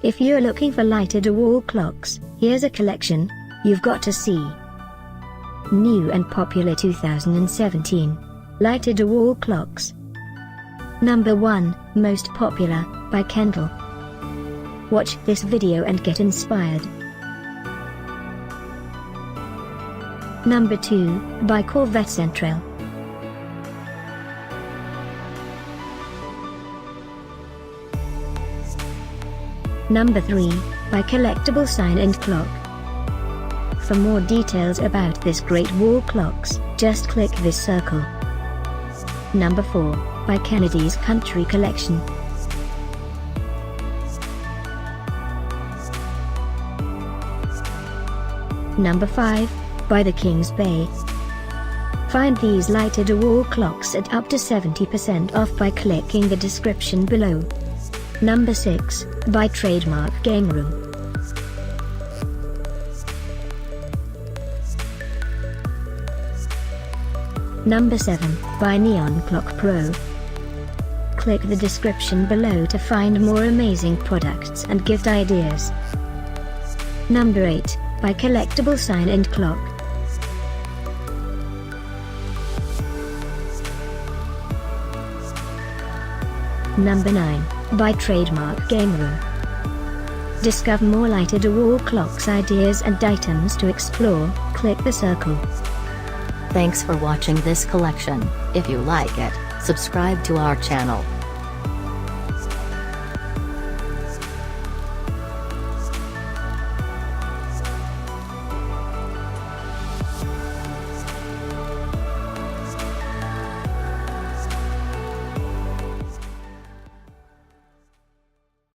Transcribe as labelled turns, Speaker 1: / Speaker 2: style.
Speaker 1: If you're looking for lighted wall clocks, here's a collection you've got to see. New and popular 2017 lighted wall clocks. Number 1, most popular, by Kendal. Watch this video and get inspired. Number 2, by Corvette Central. Number 3, by Collectable Sign and Clock. For more details about this great wall clocks, just click this circle. Number 4, by Kennedy's Country Collection. Number 5, by the Kings Bay. Find these lighted wall clocks at up to 70% off by clicking the description below. Number 6, by Trademark Gameroom. Number 7, by NeonClockPro. Click the description below to find more amazing products and gift ideas. Number 8, by Collectable Sign and Clock. Number 9, by Trademark Gameroom. Discover more lighted wall clocks ideas and items to explore, click the circle.
Speaker 2: Thanks for watching this collection. If you like it, subscribe to our channel.